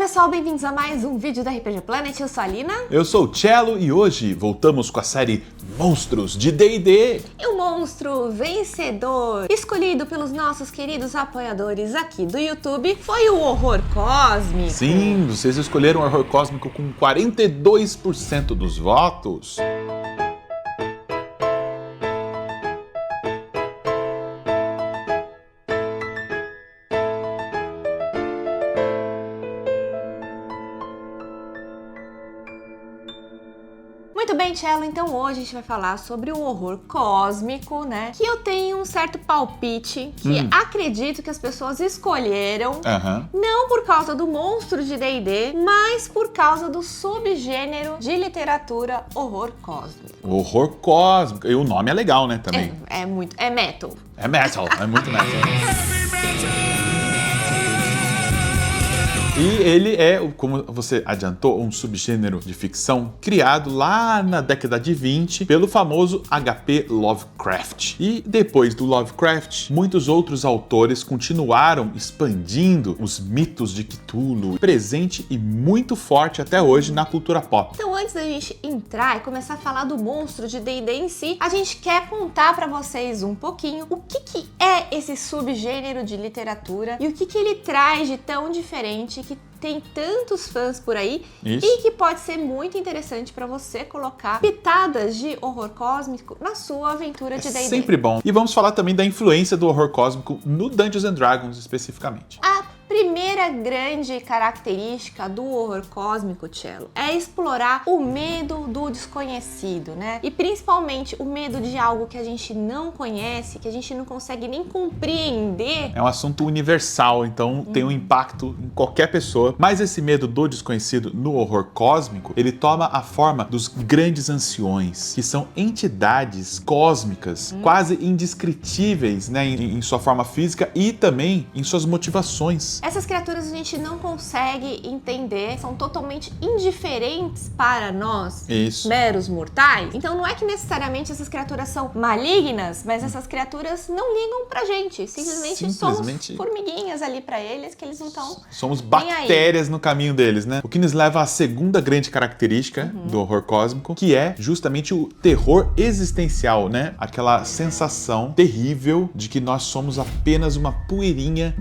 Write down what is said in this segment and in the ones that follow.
pessoal, bem-vindos a mais um vídeo da RPG Planet, eu sou a Lina. Eu sou o Cello e hoje voltamos com a série Monstros de D&D. E o monstro vencedor, escolhido pelos nossos queridos apoiadores aqui do YouTube, foi o Horror Cósmico. Sim, vocês escolheram o Horror Cósmico com 42% dos votos. Muito bem, Cello, então hoje a gente vai falar sobre o horror cósmico, né? Que eu tenho um certo palpite que acredito que as pessoas escolheram, não por causa do monstro de D&D, mas por causa do subgênero de literatura horror cósmico. Horror Cósmico. E o nome é legal, né, também. É metal. É metal, é muito metal. E ele é, como você adiantou, um subgênero de ficção criado lá na década de 20 pelo famoso H.P. Lovecraft. E depois do Lovecraft, muitos outros autores continuaram expandindo os mitos de Cthulhu, presente e muito forte até hoje na cultura pop. Então, antes da gente entrar e começar a falar do monstro de D&D em si, a gente quer contar pra vocês um pouquinho o que é esse subgênero de literatura e o que ele traz de tão diferente que tem tantos fãs por aí. Isso. E que pode ser muito interessante pra você colocar pitadas de horror cósmico na sua aventura de D&D. Sempre bom. E vamos falar também da influência do horror cósmico no Dungeons and Dragons especificamente. A primeira grande característica do horror cósmico, Cello, é explorar o medo do desconhecido, né? E principalmente o medo de algo que a gente não conhece, que a gente não consegue nem compreender. É um assunto universal, então tem um impacto em qualquer pessoa. Mas esse medo do desconhecido no horror cósmico, ele toma a forma dos grandes anciões, que são entidades cósmicas, quase indescritíveis, né, em sua forma física e também em suas motivações. Essas criaturas a gente não consegue entender, são totalmente indiferentes para nós, meros mortais. Então não é que necessariamente essas criaturas são malignas, mas essas criaturas não ligam pra gente. Simplesmente somos formiguinhas ali pra eles, que eles não estão. Somos bactérias no caminho deles, né? O que nos leva à segunda grande característica do horror cósmico, que é justamente o terror existencial, né? Aquela sensação terrível de que nós somos apenas uma poeirinha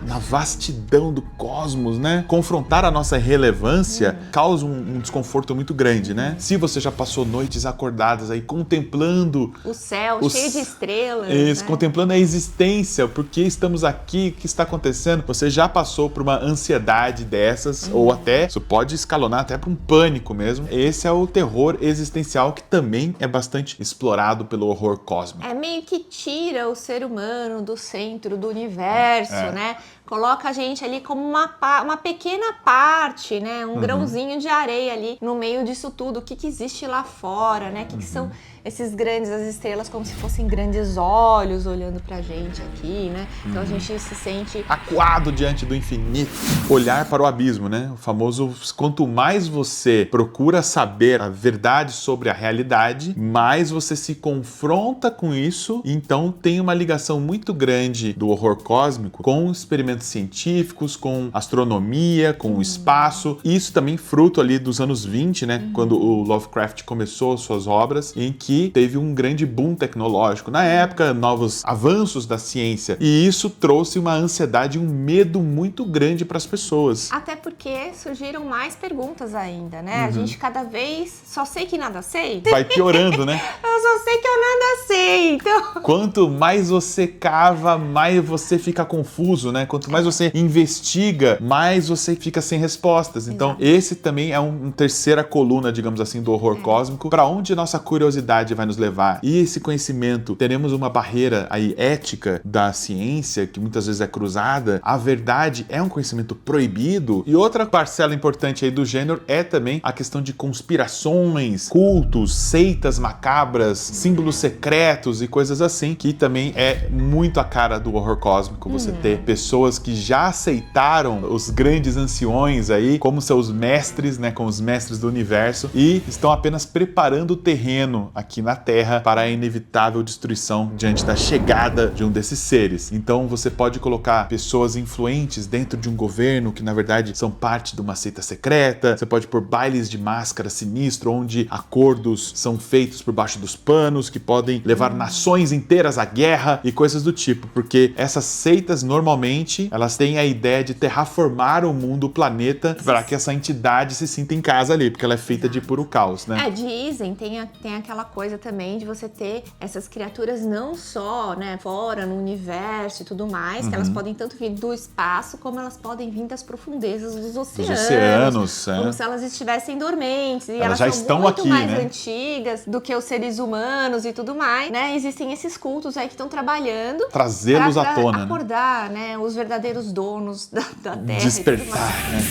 na vastidão do cosmos, né? Confrontar a nossa relevância causa um desconforto muito grande, né? Se você já passou noites acordadas aí contemplando o céu cheio de estrelas, isso, né? Contemplando a existência, por que estamos aqui, o que está acontecendo, você já passou por uma ansiedade dessas, ou até, isso pode escalonar até para um pânico mesmo. Esse é o terror existencial que também é bastante explorado pelo horror cósmico. É meio que tira o ser humano do centro do universo, né? Coloca a gente ali como uma pequena parte, né? Um grãozinho de areia ali no meio disso tudo. O que existe lá fora, né? O que são esses grandes, as estrelas, como se fossem grandes olhos olhando pra gente aqui, né? Então a gente se sente acuado diante do infinito. Olhar para o abismo, né? O famoso, quanto mais você procura saber a verdade sobre a realidade, mais você se confronta com isso. Então tem uma ligação muito grande do horror cósmico com experimentos científicos, com astronomia, com o espaço. Isso também fruto ali dos anos 20, né? Quando o Lovecraft começou suas obras, em que teve um grande boom tecnológico. Na época, novos avanços da ciência. E isso trouxe uma ansiedade e um medo muito grande para as pessoas. Até porque surgiram mais perguntas ainda, né? A gente cada vez só sei que nada sei. Vai piorando, né? Eu só sei que eu nada sei, então. Quanto mais você cava, mais você fica confuso, né? Quanto mais você investiga, mais você fica sem respostas. Então, esse também é uma terceira coluna, digamos assim, do horror cósmico, para onde nossa curiosidade vai nos levar. E esse conhecimento, teremos uma barreira aí ética da ciência, que muitas vezes é cruzada. A verdade é um conhecimento proibido. E outra parcela importante aí do gênero é também a questão de conspirações, cultos, seitas macabras, símbolos secretos e coisas assim, que também é muito a cara do horror cósmico. Você ter pessoas que já aceitaram os grandes anciões aí como seus mestres, né, como os mestres do universo, e estão apenas preparando o terreno aqui aqui na Terra para a inevitável destruição diante da chegada de um desses seres. Então você pode colocar pessoas influentes dentro de um governo que na verdade são parte de uma seita secreta, você pode pôr bailes de máscara sinistro, onde acordos são feitos por baixo dos panos, que podem levar nações inteiras à guerra e coisas do tipo, porque essas seitas normalmente elas têm a ideia de terraformar o mundo, o planeta, para que essa entidade se sinta em casa ali, porque ela é feita de puro caos, né? Dizem, tem aquela coisa também de você ter essas criaturas não só, né, fora no universo e tudo mais, que elas podem tanto vir do espaço, como elas podem vir das profundezas dos oceanos, como se elas estivessem dormentes, e elas já são estão muito aqui, mais né? antigas do que os seres humanos e tudo mais, né? Existem esses cultos aí que estão trabalhando trazê-los à tona, acordar, né? Os verdadeiros donos da Terra. Despertar, né?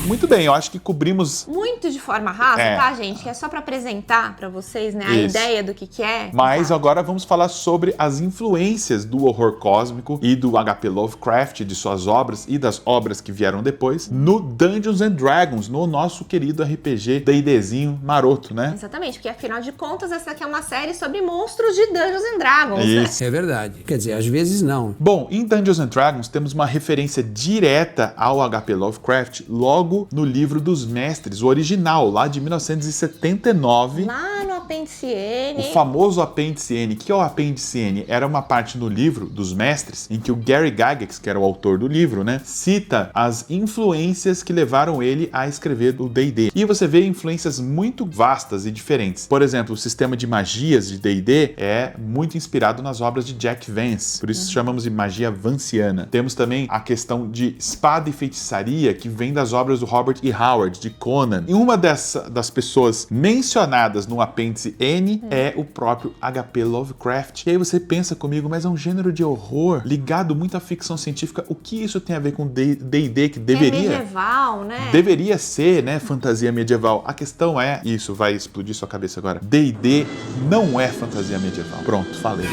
Muito bem, eu acho que cobrimos muito de forma rasa, tá, gente? Que é só pra apresentar pra vocês, né, a ideia do que é. Mas agora vamos falar sobre as influências do horror cósmico e do H.P. Lovecraft, de suas obras e das obras que vieram depois, no Dungeons and Dragons, no nosso querido RPG D&Dzinho maroto, né? Exatamente, porque afinal de contas essa aqui é uma série sobre monstros de Dungeons and Dragons, Isso. né? É verdade. Quer dizer, às vezes não. Bom, em Dungeons and Dragons temos uma referência direta ao H.P. Lovecraft logo no livro dos Mestres, o original, lá de 1979. Lá no Apêndice N. O famoso Apêndice N. O que é o Apêndice N? Era uma parte no livro dos Mestres em que o Gary Gygax, que era o autor do livro, né, cita as influências que levaram ele a escrever o D&D. E você vê influências muito vastas e diferentes. Por exemplo, o sistema de magias de D&D é muito inspirado nas obras de Jack Vance, por isso chamamos de magia vanciana. Temos também a questão de espada e feitiçaria, que vem das obras do Robert E. Howard, de Conan. E uma das pessoas mencionadas no Apêndice N é o próprio H.P. Lovecraft. E aí você pensa comigo, mas é um gênero de horror ligado muito à ficção científica. O que isso tem a ver com D&D, que deveria... É medieval, né? Deveria ser, né, fantasia medieval. A questão é, isso vai explodir sua cabeça agora, D&D não é fantasia medieval. Pronto, falei.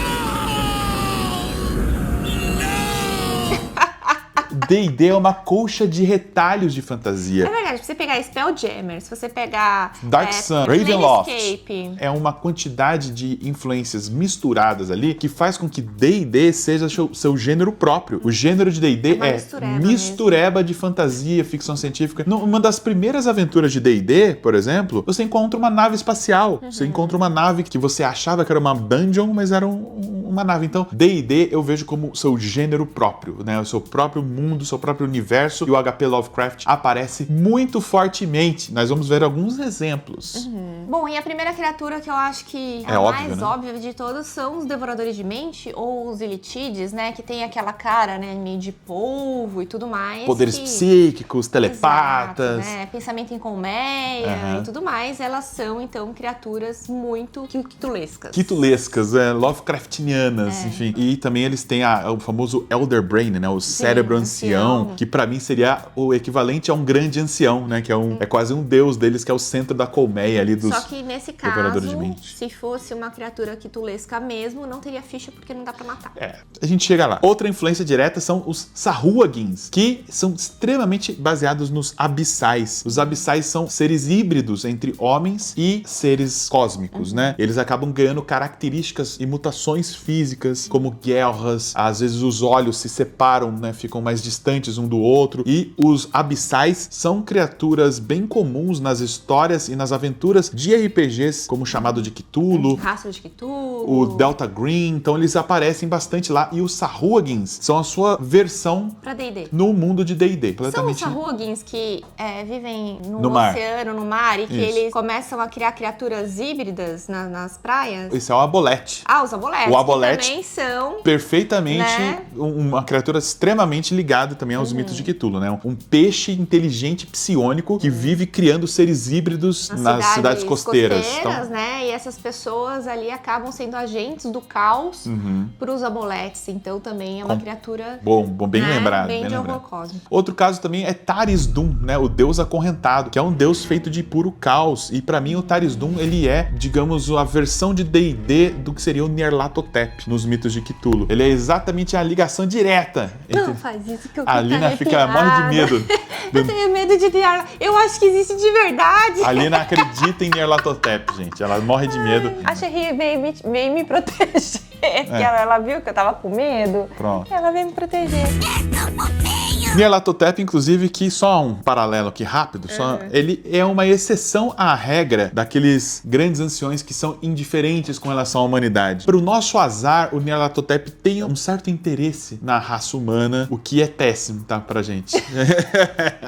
D&D é uma colcha de retalhos de fantasia. É verdade, se você pegar Spelljammer, se você pegar Dark Sun, Ravenloft, Planescape, é uma quantidade de influências misturadas ali que faz com que D&D seja seu gênero próprio. O gênero de D&D é mistureba de fantasia, ficção científica. Numa das primeiras aventuras de D&D, por exemplo, você encontra uma nave espacial. Você encontra uma nave que você achava que era uma dungeon, mas era uma nave. Então, D&D eu vejo como seu gênero próprio, né? O seu próprio mundo, seu próprio universo, e o H.P. Lovecraft aparece muito fortemente. Nós vamos ver alguns exemplos. Bom, e a primeira criatura que eu acho que é a óbvio, mais né? óbvia de todos são os Devoradores de Mente, ou os Ilítides, né? Que tem aquela cara, né, meio de polvo e tudo mais. Poderes psíquicos, telepatas. Exato, né? Pensamento em colmeia e tudo mais. Elas são, então, criaturas muito quitulescas. Quitulescas, Lovecraftianas, enfim. E também eles têm o famoso Elder Brain, né? O cérebro ancião, que pra mim seria o equivalente a um grande ancião, né? Que é quase um deus deles, que é o centro da colmeia ali dos Só que nesse caso, Devoradores de Mente. se fosse uma criatura quitulesca mesmo, não teria ficha porque não dá pra matar. A gente chega lá. Outra influência direta são os Sahuagins, que são extremamente baseados nos abissais. Os abissais são seres híbridos entre homens e seres cósmicos, né? Eles acabam ganhando características e mutações físicas, como guerras, às vezes os olhos se separam, né? Ficam mais distantes um do outro. E os abissais são criaturas bem comuns nas histórias e nas aventuras de RPGs, como o chamado de Cthulhu, Rastro de Cthulhu, o Delta Green. Então eles aparecem bastante lá. E os Sahuagins são a sua versão pra D&D. no mundo de D&D. São os Sahuagins que vivem no mar. oceano, no mar, e que Isso. eles começam a criar criaturas híbridas nas praias? Esse é o Abolete. Os Aboletes. O Abolete que também são... Perfeitamente, né? Uma criatura extremamente ligada também aos mitos de Cthulhu, né? Um peixe inteligente psiônico que vive criando seres híbridos nas cidades costeiras. Então, né? E essas pessoas ali acabam sendo agentes do caos para os Aboletes. Então também é uma criatura... Bom, bem né? lembrado. Bem de horror lembrado. cósmico. Outro caso também é Taris Doom, né? O deus acorrentado, que é um deus feito de puro caos. E pra mim o Taris Doom, ele é, digamos, a versão de D&D do que seria o Nyarlathotep nos mitos de Cthulhu. Ele é exatamente a ligação direta entre... Não faz isso A Alina morre de medo. Eu tenho medo de Nyarlathotep. Eu acho que existe de verdade. A Alina acredita em Nyarlathotep, gente. Ela morre de medo. A Sherry veio me proteger. Porque ela viu que eu tava com medo. Pronto. Ela veio me proteger. Nyarlathotep, inclusive, que só um paralelo aqui rápido, ele é uma exceção à regra daqueles grandes anciões que são indiferentes com relação à humanidade. Para o nosso azar, o Nyarlathotep tem um certo interesse na raça humana, o que é péssimo, tá, pra gente.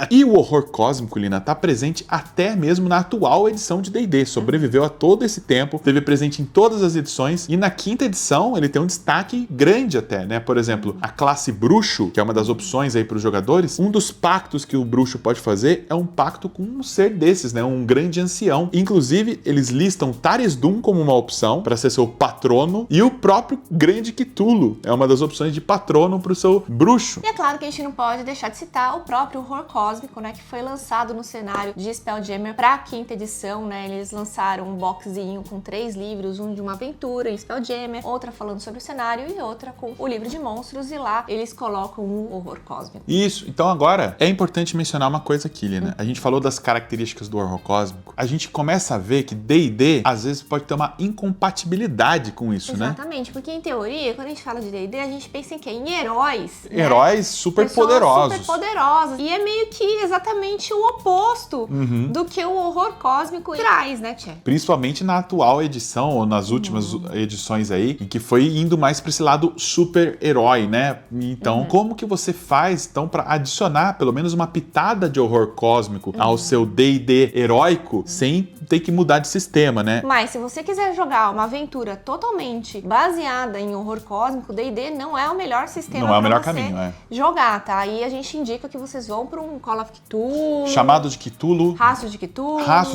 E o horror cósmico, Lina, tá presente até mesmo na atual edição de D&D, sobreviveu a todo esse tempo, esteve presente em todas as edições, e na quinta edição ele tem um destaque grande até, né? Por exemplo, a classe bruxo, que é uma das opções aí para os jogadores, um dos pactos que o bruxo pode fazer é um pacto com um ser desses, né? Um grande ancião. Inclusive, eles listam Tarisdun como uma opção para ser seu patrono e o próprio grande Cthulhu é uma das opções de patrono para o seu bruxo. E é claro que a gente não pode deixar de citar o próprio horror cósmico, né? Que foi lançado no cenário de Spelljammer para a quinta edição, né? Eles lançaram um boxzinho com 3 livros, um de uma aventura em Spelljammer, outra falando sobre o cenário e outra com o livro de monstros, e lá eles colocam o horror cósmico. Isso, então agora é importante mencionar uma coisa aqui, Lina. A gente falou das características do horror cósmico. A gente começa a ver que D&D às vezes pode ter uma incompatibilidade com isso, né? Exatamente, porque em teoria, quando a gente fala de D&D, a gente pensa em quê? Em heróis. Heróis super poderosos. Super poderosos. E é meio que exatamente o oposto do que o horror cósmico traz, né, Tchê? Principalmente na atual edição, ou nas últimas edições aí, em que foi indo mais para esse lado super-herói, né? Então, como que você faz, então, para adicionar pelo menos uma pitada de horror cósmico ao seu D&D heróico, sem ter que mudar de sistema, né? Mas se você quiser jogar uma aventura totalmente baseada em horror cósmico, D&D não é o melhor sistema Não é o melhor você caminho, jogar, tá? Aí a gente indica que vocês vão para um Call of Cthulhu, chamado de Cthulhu, Rastros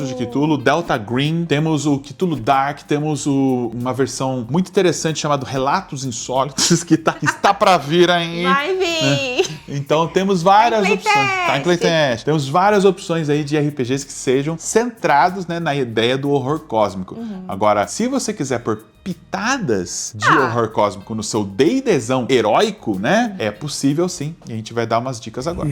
de Cthulhu, Delta Green, temos o Cthulhu Dark, temos uma versão muito interessante chamada Relatos Insólitos, que está para vir aí. Vai vir! Então temos várias Tá em opções. Tá em playtest. Temos várias opções aí de RPGs que sejam centrados, né, na ideia do horror cósmico. Agora, se você quiser pôr pitadas de horror cósmico no seu D&Dzão heróico, né? É possível sim. E a gente vai dar umas dicas agora.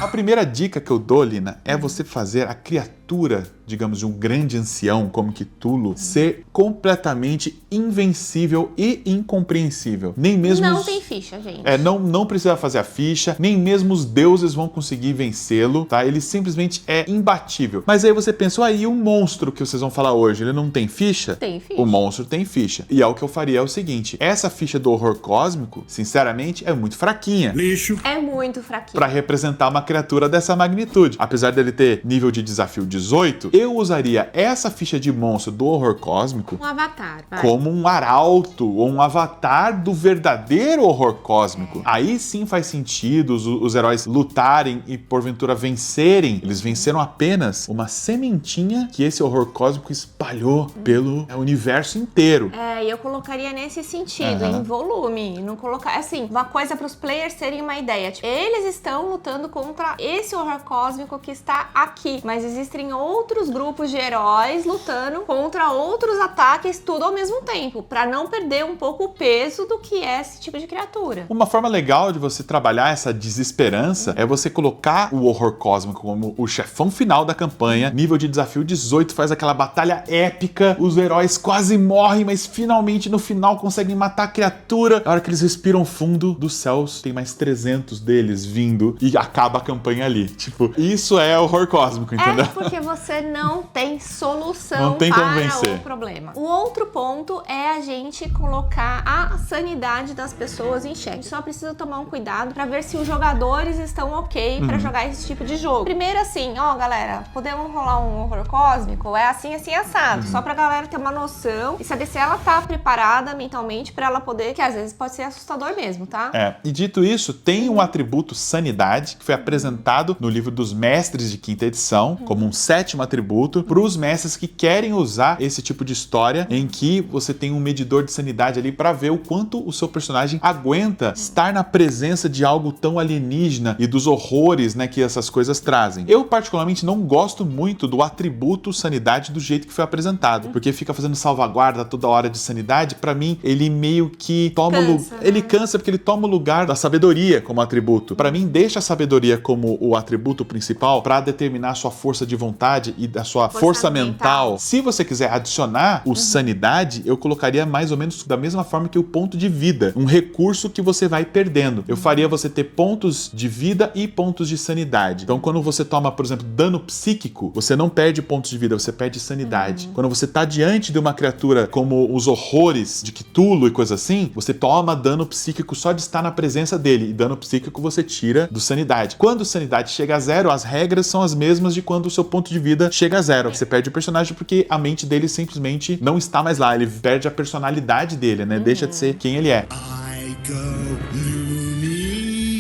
A primeira dica que eu dou, Lina, é você fazer a criatura, digamos, de um grande ancião como Cthulhu ser completamente invencível e incompreensível. Nem mesmo Não tem ficha, gente. Não precisa fazer a ficha, nem mesmo os deuses vão conseguir vencê-lo, tá? Ele simplesmente é imbatível. Mas aí você pensa, aí o monstro que vocês vão falar hoje, ele não tem ficha? Tem ficha. O monstro tem ficha. E é o que eu faria é o seguinte, essa ficha do horror cósmico, sinceramente, é muito fraquinha. Lixo. É muito fraquinho. Pra representar uma criatura dessa magnitude. Apesar dele ter nível de desafio 18, eu usaria essa ficha de monstro do horror cósmico Um avatar, vai. como um arauto ou um avatar do verdadeiro horror cósmico. Aí sim faz sentido os heróis lutarem e porventura vencerem. Eles venceram apenas uma sementinha que esse horror cósmico espalhou pelo universo inteiro. E eu colocaria nesse sentido, em volume. Não colocar, assim, uma coisa para os players terem uma ideia. Tipo, eles estão lutando contra esse horror cósmico que está aqui, mas existem outros grupos de heróis lutando contra outros ataques, tudo ao mesmo tempo, para não perder um pouco o peso do que é esse tipo de criatura. Uma forma legal de você trabalhar essa desesperança é você colocar o horror cósmico como o chefão final da campanha, nível de desafio 18, faz aquela batalha épica, os heróis quase morrem, mas finalmente no final conseguem matar a criatura. Na hora que eles respiram fundo, dos céus tem mais 300 deles vindo e acaba a campanha ali. Tipo, isso é horror cósmico, entendeu? É porque você não tem solução Não tem como para vencer. o problema. O outro ponto é a gente colocar a sanidade das pessoas em xeque. A gente só precisa tomar um cuidado para ver se os jogadores estão ok para jogar esse tipo de jogo. Primeiro assim, galera, podemos rolar um horror cósmico? É assim, assim, assado. Só pra galera ter uma noção e saber se ela tá preparada mentalmente para ela poder, que às vezes pode ser assustador mesmo, tá? E dito isso, tem um atributo sanidade que foi apresentado no livro dos mestres de quinta edição, como um 7º atributo, para os mestres que querem usar esse tipo de história em que você tem um medidor de sanidade ali para ver o quanto o seu personagem aguenta estar na presença de algo tão alienígena e dos horrores, né, que essas coisas trazem. Eu particularmente não gosto muito do atributo sanidade do jeito que foi apresentado, porque fica fazendo salvaguarda toda hora de sanidade. Para mim, ele meio que toma ele cansa porque ele toma o lugar da sabedoria como atributo. Para mim, deixa a sabedoria como o atributo principal para determinar a sua força de vontade e a sua força mental. Se você quiser adicionar o sanidade, eu colocaria mais ou menos da mesma forma que o ponto de vida, um recurso que você vai perdendo. Eu faria você ter pontos de vida e pontos de sanidade. Então, quando você toma, por exemplo, dano psíquico, você não perde pontos de vida, você perde sanidade. Quando você tá diante de uma criatura como os horrores de Cthulhu e coisa assim, você toma dano psíquico só de estar na presença dele, e dano psíquico você tira do sanidade. Quando sanidade chega a zero, as regras são as mesmas de quando o seu ponto de vida chega a zero. Você perde o personagem porque a mente dele simplesmente não está mais lá, ele perde a personalidade dele, né? Deixa de ser quem ele é.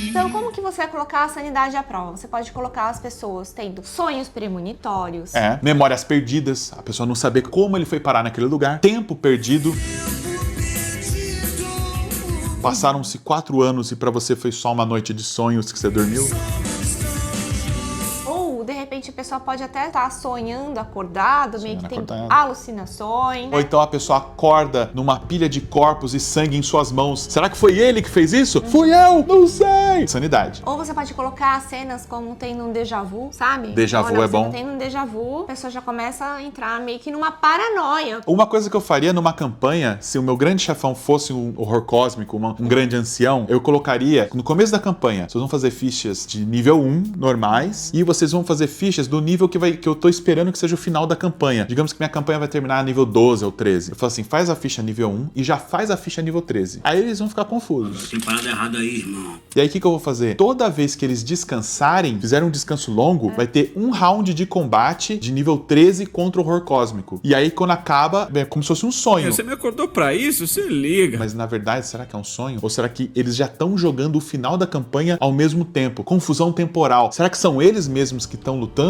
Então, como que você vai colocar a sanidade à prova? Você pode colocar as pessoas tendo sonhos premonitórios. Memórias perdidas, a pessoa não saber como ele foi parar naquele lugar. Tempo perdido. Passaram-se 4 anos e pra você foi só uma noite de sonhos que você dormiu. De repente a pessoa pode até estar sonhando, acordado, meio que tem alucinações. Ou então a pessoa acorda numa pilha de corpos e sangue em suas mãos. Será que foi ele que fez isso? Fui eu! Não sei! Sanidade. Ou você pode colocar cenas como tem num déjà vu, sabe? Déjà vu é bom. Tem num déjà vu, a pessoa já começa a entrar meio que numa paranoia. Uma coisa que eu faria numa campanha, se o meu grande chefão fosse um horror cósmico, um grande ancião, eu colocaria, no começo da campanha, vocês vão fazer fichas de nível 1, normais, e vocês vão fazer fichas do nível que eu tô esperando que seja o final da campanha. Digamos que minha campanha vai terminar a nível 12 ou 13. Eu falo assim, faz a ficha nível 1 e já faz a ficha nível 13. Aí eles vão ficar confusos. Tem parada errada aí, irmão. E aí o que eu vou fazer? Toda vez que eles descansarem, fizerem um descanso longo, vai ter um round de combate de nível 13 contra o horror cósmico. E aí quando acaba, é como se fosse um sonho. Você me acordou pra isso? Você liga. Mas na verdade, será que é um sonho? Ou será que eles já estão jogando o final da campanha ao mesmo tempo? Confusão temporal. Será que são eles mesmos que estão lutando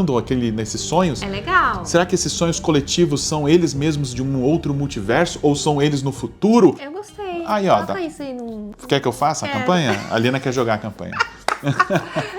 nesses sonhos? É legal. Será que esses sonhos coletivos são eles mesmos de um outro multiverso? Ou são eles no futuro? Eu gostei. Aí, ó. Isso aí no... Quer que eu faça a campanha? A Lina quer jogar a campanha.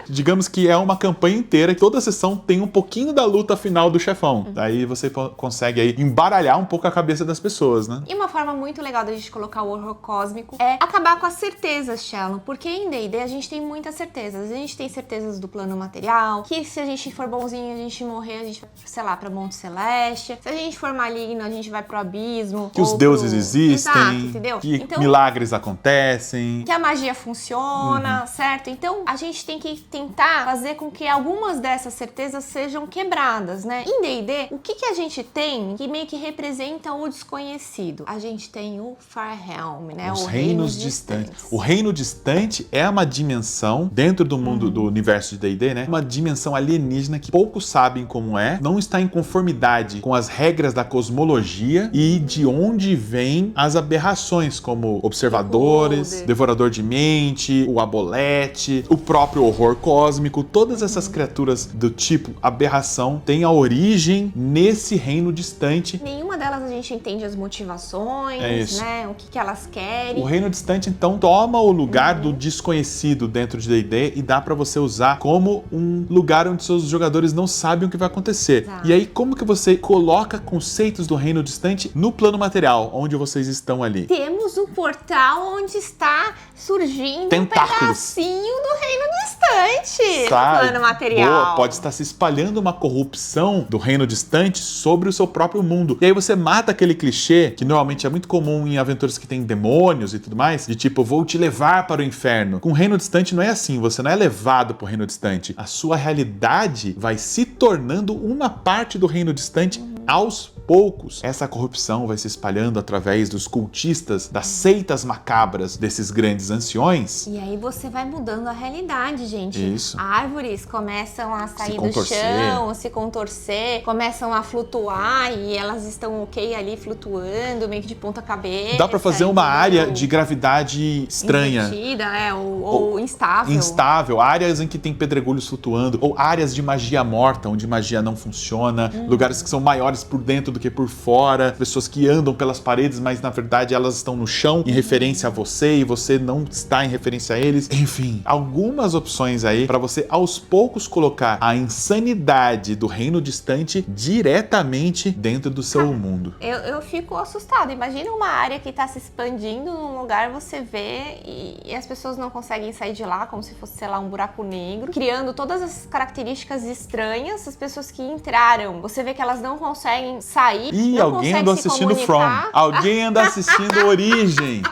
Digamos que é uma campanha inteira que toda sessão tem um pouquinho da luta final do chefão. Daí você consegue aí embaralhar um pouco a cabeça das pessoas, né? E uma forma muito legal da gente colocar o horror cósmico é acabar com as certezas, Shalom. Porque em D&D a gente tem muitas certezas. A gente tem certezas do plano material, que se a gente for bonzinho, a gente morrer, a gente vai, sei lá, pra Monte Celeste. Se a gente for maligno, a gente vai pro abismo. Que os deuses existem. Exato, entendeu? Que então, milagres acontecem. Que a magia funciona, certo? Então, a gente tem que tentar fazer com que algumas dessas certezas sejam quebradas, né? Em D&D, o que a gente tem que meio que representa o desconhecido? A gente tem o Farhelm, né? Os reinos distantes. O reino distante é uma dimensão dentro do mundo do universo de D&D, né? Uma dimensão alienígena que poucos sabem como é, não está em conformidade com as regras da cosmologia e de onde vêm as aberrações, como observadores, devorador de mente, o abolete, o próprio horror cósmico. Todas essas criaturas do tipo aberração têm a origem nesse reino distante. Nenhuma delas a gente entende as motivações, né? O que elas querem. O reino distante, então, toma o lugar do desconhecido dentro de D&D e dá pra você usar como um lugar onde seus jogadores não sabem o que vai acontecer. Exato. E aí, como que você coloca conceitos do reino distante no plano material, onde vocês estão ali? Temos um portal onde está surgindo tentáculos. Um pedacinho do reino distante. Sabe? No plano material. Boa, pode estar se espalhando uma corrupção do reino distante sobre o seu próprio mundo. E aí você mata aquele clichê, que normalmente é muito comum em aventuras que tem demônios e tudo mais, de tipo, vou te levar para o inferno. Com o reino distante não é assim, você não é levado para o reino distante. A sua realidade vai se tornando uma parte do reino distante aos poucos, essa corrupção vai se espalhando através dos cultistas, das seitas macabras desses grandes anciões. E aí você vai mudando a realidade, gente. Isso. Árvores começam a sair do contorcer. chão, se contorcer, começam a flutuar e elas estão ok ali flutuando, meio que de ponta cabeça. Dá pra fazer uma entendeu? área de gravidade estranha. Invertida, ou instável. Instável, áreas em que tem pedregulhos flutuando, ou áreas de magia morta, onde magia não funciona, lugares que são maiores por dentro do que por fora, pessoas que andam pelas paredes, mas na verdade elas estão no chão em referência a você e você não está em referência a eles. Enfim, algumas opções aí para você aos poucos colocar a insanidade do reino distante diretamente dentro do seu mundo. Eu fico assustada. Imagina uma área que tá se expandindo num lugar, você vê e as pessoas não conseguem sair de lá, como se fosse, sei lá, um buraco negro, criando todas as características estranhas. As pessoas que entraram, você vê que elas não conseguem sair. Ih, não alguém conseguem andou se assistindo From. comunicar. Alguém anda assistindo Origem.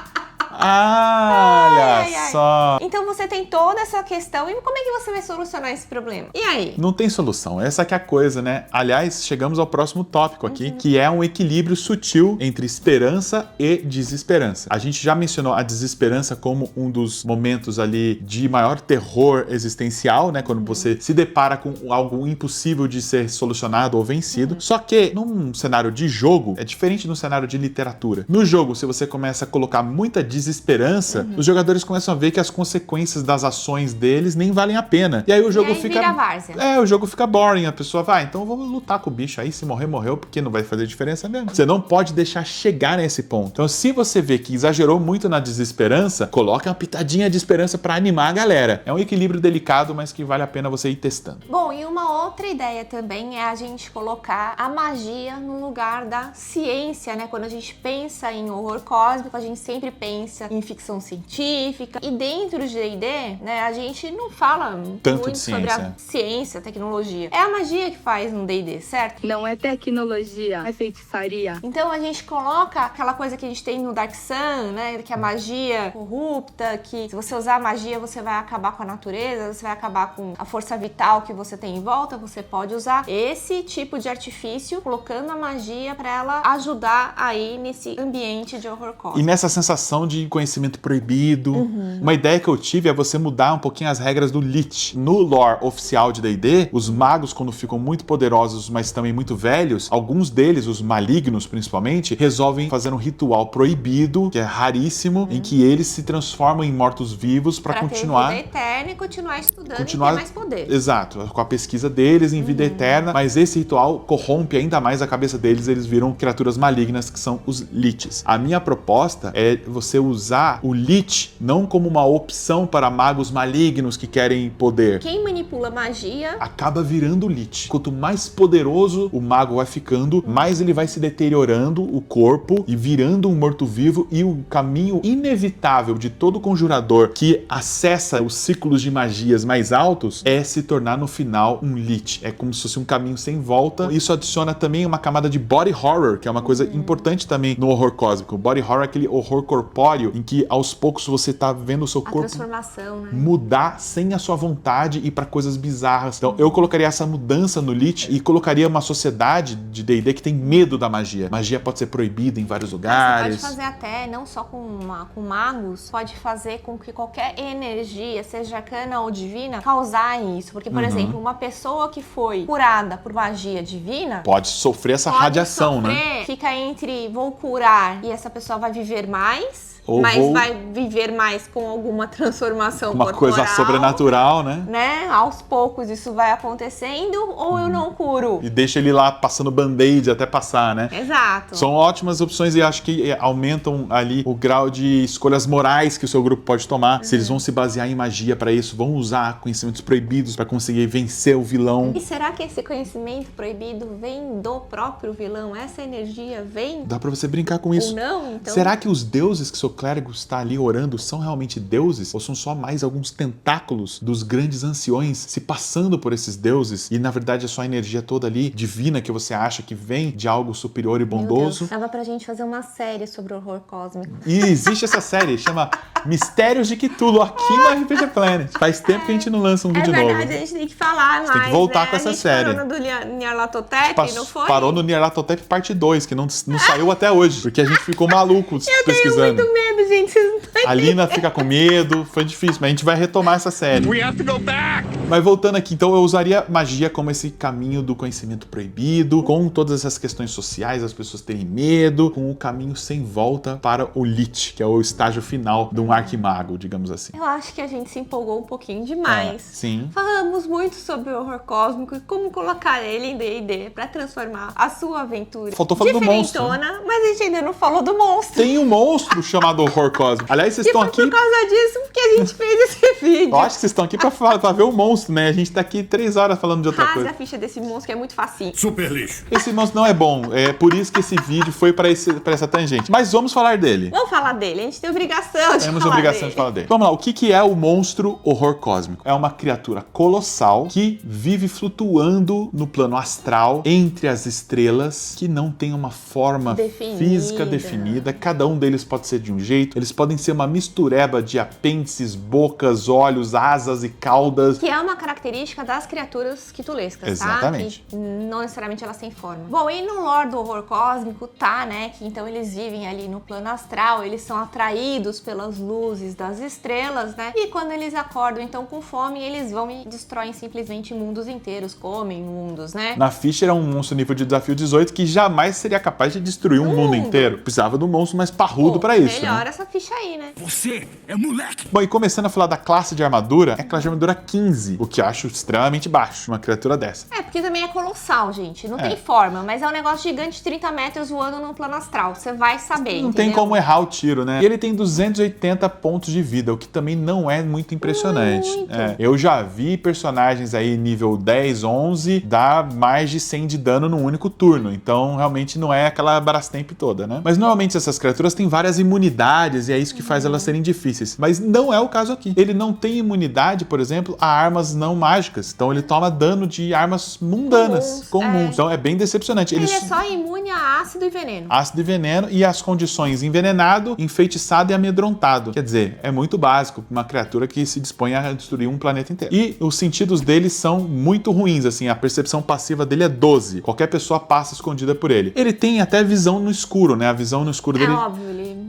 Olha Ai, ai. só. Então você tem toda essa questão. E como é que você vai solucionar esse problema? E aí? Não tem solução, essa que é a coisa, né? Aliás, chegamos ao próximo tópico aqui, que é um equilíbrio sutil entre esperança e desesperança. A gente já mencionou a desesperança como um dos momentos ali de maior terror existencial, né? Quando você se depara com algo impossível de ser solucionado ou vencido. Só que num cenário de jogo, é diferente no cenário de literatura. No jogo, se você começa a colocar muita desesperança, os jogadores começam a ver que as consequências das ações deles nem valem a pena. E aí o jogo fica... vira várzea. o jogo fica boring. A pessoa vai, então eu vou lutar com o bicho aí, se morrer, morreu, porque não vai fazer diferença mesmo. Você não pode deixar chegar nesse ponto. Então, se você vê que exagerou muito na desesperança, coloque uma pitadinha de esperança pra animar a galera. É um equilíbrio delicado, mas que vale a pena você ir testando. Bom, e uma outra ideia também é a gente colocar a magia no lugar da ciência, né? Quando a gente pensa em horror cósmico, a gente sempre pensa em ficção científica. E dentro de D&D, né, a gente não fala Tanto muito de sobre a ciência, tecnologia. É a magia que faz no D&D, certo? Não é tecnologia, é feitiçaria. Então a gente coloca aquela coisa que a gente tem no Dark Sun, né? Que a magia corrupta, que se você usar a magia você vai acabar com a natureza, você vai acabar com a força vital que você tem em volta. Você pode usar esse tipo de artifício, colocando a magia pra ela ajudar aí nesse ambiente de horror cósmico. E nessa sensação de conhecimento proibido. Uma ideia que eu tive é você mudar um pouquinho as regras do Lich. No lore oficial de D&D, os magos, quando ficam muito poderosos, mas também muito velhos, alguns deles, os malignos principalmente, resolvem fazer um ritual proibido, que é raríssimo, em que eles se transformam em mortos-vivos para continuar... ter vida eterna e continuar estudando e ter mais poder. Exato, com a pesquisa deles em vida eterna, mas esse ritual corrompe ainda mais a cabeça deles, eles viram criaturas malignas que são os Liches. A minha proposta é você usar o Lich não como uma opção para magos malignos que querem poder. Quem manipula magia Acaba virando Lich. Quanto mais poderoso o mago vai ficando, mais ele vai se deteriorando o corpo e virando um morto-vivo, e o caminho inevitável de todo conjurador que acessa os ciclos de magias mais altos é se tornar no final um Lich. É como se fosse um caminho sem volta. Isso adiciona também uma camada de body horror, que é uma coisa importante também no horror cósmico. O body horror é aquele horror corpóreo em que aos poucos você tá vendo o seu a corpo transformação, né? mudar sem a sua vontade e para coisas bizarras. Então eu colocaria essa mudança no Lich e colocaria uma sociedade de D&D que tem medo da magia. Magia pode ser proibida em vários lugares. Você pode fazer até, não só com magos, pode fazer com que qualquer energia, seja arcana ou divina, causar isso. Porque, por exemplo, uma pessoa que foi curada por magia divina Pode sofrer essa pode radiação, né? sofrer, fica entre vou curar e essa pessoa vai viver mais, Ou mas vou- vai viver mais com alguma transformação Uma coisa corporal, sobrenatural, né? Aos poucos isso vai acontecendo, ou eu não curo. E deixa ele lá passando band-aid até passar, né? Exato. São ótimas opções e acho que aumentam ali o grau de escolhas morais que o seu grupo pode tomar. Se eles vão se basear em magia pra isso, vão usar conhecimentos proibidos pra conseguir vencer o vilão. E será que esse conhecimento proibido vem do próprio vilão? Essa energia vem Dá pra você brincar com isso. ou não? Então, Será que os deuses que clérigo está ali orando são realmente deuses? Ou são só mais alguns tentáculos dos grandes anciões se passando por esses deuses e na verdade é só a energia toda ali divina que você acha que vem de algo superior e bondoso? Dava pra gente fazer uma série sobre o horror cósmico. E existe essa série, chama Mistérios de Cthulhu, aqui no RPG Planet. Faz tempo que a gente não lança um vídeo novo. É verdade, a gente tem que falar mais, tem que voltar né? com essa série. A gente parou no Nyarlathotep, não foi? Parou no Nyarlathotep parte 2, que não saiu até hoje, porque a gente ficou maluco pesquisando. Eu tenho muito medo, gente, vocês não estão A Lina fica com medo, foi difícil, mas a gente vai retomar essa série. We have to go back! Mas voltando aqui, então eu usaria magia como esse caminho do conhecimento proibido, com todas essas questões sociais, as pessoas terem medo, com o caminho sem volta para o Lich, que é o estágio final de um arquimago, digamos assim. Eu acho que a gente se empolgou um pouquinho demais. Sim. Falamos muito sobre o horror cósmico e como colocar ele em D&D pra transformar a sua aventura Faltou falar do monstro, diferentona, mas a gente ainda não falou do monstro. Tem um monstro chamado horror cósmico. Aliás, vocês E estão foi aqui... por causa disso que a gente fez esse vídeo. Eu acho que vocês estão aqui pra ver o monstro, né? A gente tá aqui 3 horas falando de outra Rasga coisa. a ficha desse monstro que é muito facinho. Super lixo. Esse monstro não é bom, é por isso que esse vídeo foi pra essa tangente. Mas vamos falar dele. Vamos falar dele, a gente tem obrigação de Temos falar obrigação dele. de falar dele. Vamos lá, o que é o monstro horror cósmico? É uma criatura colossal que vive flutuando no plano astral entre as estrelas, que não tem uma forma física definida. Cada um deles pode ser de um jeito. Eles podem ser uma mistureba de apêndices, bocas, olhos, asas e caudas. Que é uma característica das criaturas quitulescas, Exatamente. tá? Que não necessariamente elas têm forma. Bom, e no lore do horror cósmico, tá, né? Que então eles vivem ali no plano astral, eles são atraídos pelas luzes das estrelas, né? E quando eles acordam, então, com fome, eles vão e destroem simplesmente mundos inteiros, comem mundos, né? Na Fischer é um monstro nível de desafio 18 que jamais seria capaz de destruir um mundo inteiro. Precisava de um monstro mais parrudo pra isso, Melhor né? essa ficha aí, né? Você é moleque! Bom, e começando a falar da classe de armadura, é a classe de armadura 15, o que eu acho extremamente baixo, uma criatura dessa. É, porque também é colossal, gente. Não tem forma, mas é um negócio gigante de 30 metros voando no plano astral. Você vai saber, Não tem como errar o tiro, né? E ele tem 280 pontos de vida, o que também não é muito impressionante. Muito. Eu já vi personagens aí nível 10, 11 dar mais de 100 de dano num único turno, então realmente não é aquela Brastemp toda, né? Mas normalmente essas criaturas têm várias imunidades e é isso que faz elas serem difíceis. Mas não é o caso aqui. Ele não tem imunidade, por exemplo, a armas não mágicas. Então ele toma dano de armas mundanas, comuns. Então é bem decepcionante. Ele é só imune a ácido e veneno. Ácido e veneno e as condições envenenado, enfeitiçado e amedrontado. Quer dizer, é muito básico para uma criatura que se dispõe a destruir um planeta inteiro. E os sentidos dele são muito ruins, assim, a percepção passiva dele é 12. Qualquer pessoa passa escondida por ele. Ele tem até visão no escuro, né? A visão no escuro dele... É óbvio,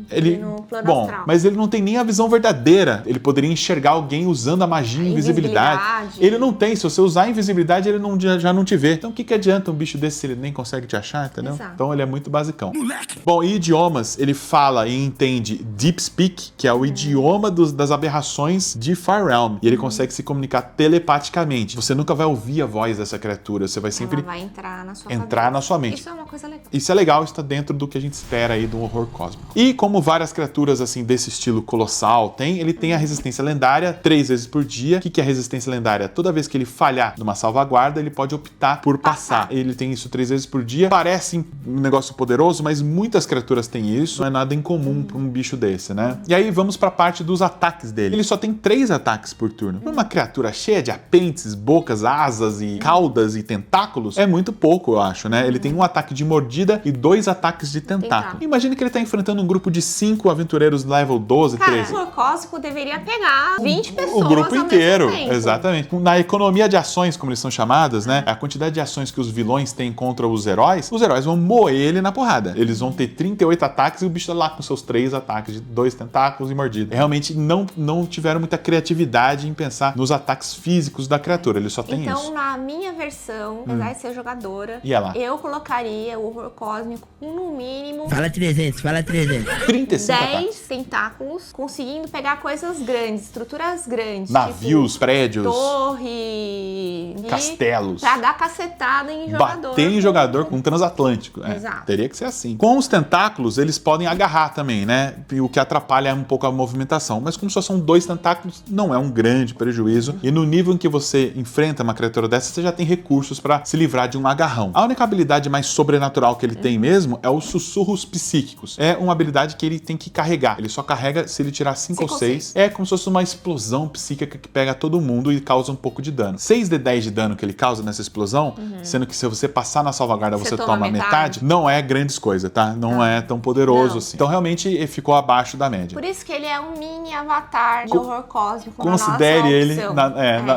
ele no plano astral. Mas ele não tem nem a visão verdadeira. Ele poderia enxergar alguém usando a magia e invisibilidade. Ele não tem. Se você usar a invisibilidade, ele já não te vê. Então o que adianta um bicho desse se ele nem consegue te achar, entendeu? Exato. Então ele é muito basicão. Moleque! Bom, e idiomas, ele fala e entende Deep Speak, que é o idioma das aberrações de Far Realm. E ele consegue se comunicar telepaticamente. Você nunca vai ouvir a voz dessa criatura, você vai sempre Ela vai entrar na sua entrar cabeça. na sua mente. Isso é uma coisa legal. Isso é legal, isso tá dentro do que a gente espera aí do horror cósmico. E como várias criaturas assim desse estilo colossal tem, ele tem a resistência lendária 3 vezes por dia. O que é a resistência lendária? Toda vez que ele falhar numa salvaguarda, ele pode optar por passar. Ele tem isso 3 vezes por dia. Parece um negócio poderoso, mas muitas criaturas têm isso. Não é nada incomum pra um bicho desse, né? E aí vamos pra parte dos ataques dele. Ele só tem 3 ataques por turno. Pra uma criatura cheia de apêndices, bocas, asas e caudas e tentáculos, é muito pouco, eu acho, né? Ele tem um ataque de mordida e 2 ataques de tentáculo. Imagina que ele tá enfrentando um grupo de 5 aventureiros level 12, Cara, 13. o horror cósmico deveria pegar 20 pessoas O grupo ao inteiro, mesmo tempo. exatamente. Na economia de ações, como eles são chamadas, né? A quantidade de ações que os vilões têm contra os heróis vão moer ele na porrada. Eles vão ter 38 ataques e o bicho tá lá com seus 3 ataques de 2 tentáculos e mordida. Realmente não tiveram muita criatividade em pensar nos ataques físicos da criatura. Ele só tem então, isso. na minha versão, apesar de ser jogadora, E ela? eu colocaria o horror cósmico com, no mínimo, Fala 300, fala 300. 35 10 ataques. tentáculos, conseguindo pegar coisas grandes, estruturas grandes. Navios, tipo, prédios, torre, castelos. Pra dar cacetada em jogador. Bater em jogador com um transatlântico. Exato. Teria que ser assim. Com os tentáculos, eles podem agarrar também, né? O que atrapalha um pouco a movimentação. Mas como só são 2 tentáculos, não é um grande prejuízo. E no nível em que você enfrenta uma criatura dessa, você já tem recursos pra se livrar de um agarrão. A única habilidade mais sobrenatural que ele tem mesmo é os sussurros psíquicos. É uma habilidade que ele tem que carregar. Ele só carrega se ele tirar 5 ou Cinco ou 6. É como se fosse uma explosão psíquica que pega todo mundo e causa um pouco de dano. 6 de 10 de dano que ele causa nessa explosão, sendo que se você passar na salvaguarda você toma metade, não é grandes coisas, tá? Não é tão poderoso assim. Então realmente ele ficou abaixo da média. Por isso que ele é um mini avatar de horror cósmico. Considere ele, na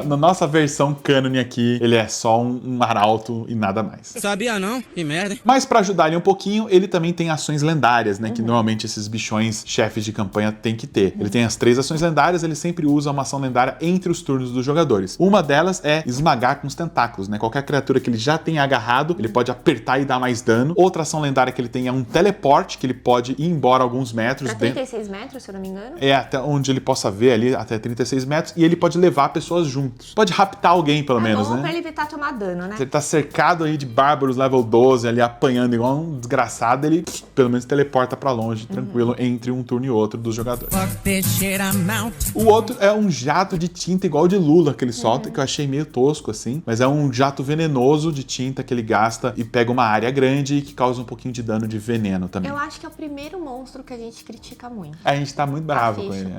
na nossa versão cânone aqui, ele é só um arauto e nada mais. Sabia não? Que merda. Mas pra ajudar ele um pouquinho, ele também tem ações lendárias, né? Que normalmente esses bichões chefes de campanha tem que ter. Ele tem as 3 ações lendárias, ele sempre usa uma ação lendária entre os turnos dos jogadores. Uma delas é esmagar com os tentáculos, né? Qualquer criatura que ele já tenha agarrado, ele pode apertar e dar mais dano. Outra ação lendária que ele tem é um teleporte, que ele pode ir embora alguns metros. Pra 36 metros, se eu não me engano. É, até onde ele possa ver ali, até 36 metros, e ele pode levar pessoas juntos. Pode raptar alguém, pelo menos, bom né? pra ele evitar tomar dano, né? Se ele tá cercado aí de bárbaros level 12, ali apanhando igual um desgraçado, ele pelo menos teleporta pra longe, tranquilo, entre um turno e outro dos jogadores. O outro é um jato de tinta igual de Lula que ele solta, que eu achei meio tosco assim, mas é um jato venenoso de tinta que ele gasta e pega uma área grande e que causa um pouquinho de dano de veneno também. Eu acho que é o primeiro monstro que a gente critica muito. A gente tá muito bravo com ele.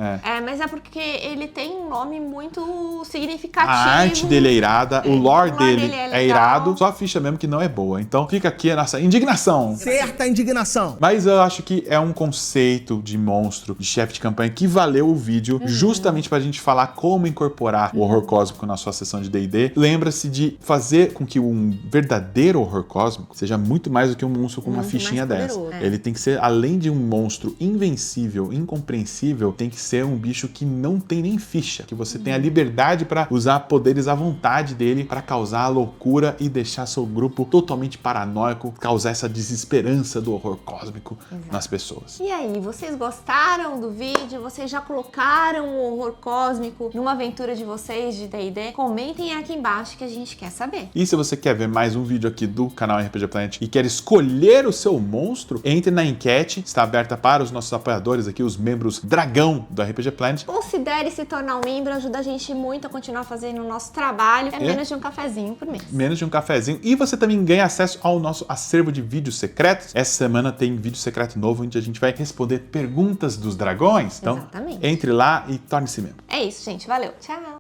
Mas é porque ele tem um nome muito significativo. A arte dele é irada, o lore dele é legal. irado, só a ficha mesmo que não é boa. Então fica aqui a nossa indignação. Certa indignação. Mas eu acho que é um conceito de monstro, de chefe de campanha, que valeu o vídeo justamente pra gente falar como incorporar o horror cósmico na sua sessão de D&D. Lembra-se de fazer com que um verdadeiro horror cósmico seja muito mais do que um monstro com uma fichinha dessa. Ele tem que ser, além de um monstro invencível, incompreensível, tem que ser um bicho que não tem nem ficha, que você tem a liberdade pra usar poderes à vontade dele pra causar a loucura e deixar seu grupo totalmente paranoico, causar essa desesperança do horror cósmico nas pessoas. E aí, vocês gostaram do vídeo? Vocês já colocaram o horror cósmico numa aventura de vocês de D&D? Comentem aqui embaixo que a gente quer saber. E se você quer ver mais um vídeo aqui do canal RPG Planet e quer escolher o seu monstro, entre na enquete, está aberta para os nossos apoiadores aqui, os membros dragão do RPG Planet. Considere se tornar um membro, ajuda a gente muito a continuar fazendo o nosso trabalho. É menos de um cafezinho por mês. Menos de um cafezinho. E você também ganha acesso ao nosso acervo de vídeos secretos. Essa semana tem vídeo secreto novo, onde a gente vai responder perguntas dos dragões. Então, Exatamente. entre lá e torne-se membro. É isso, gente. Valeu. Tchau.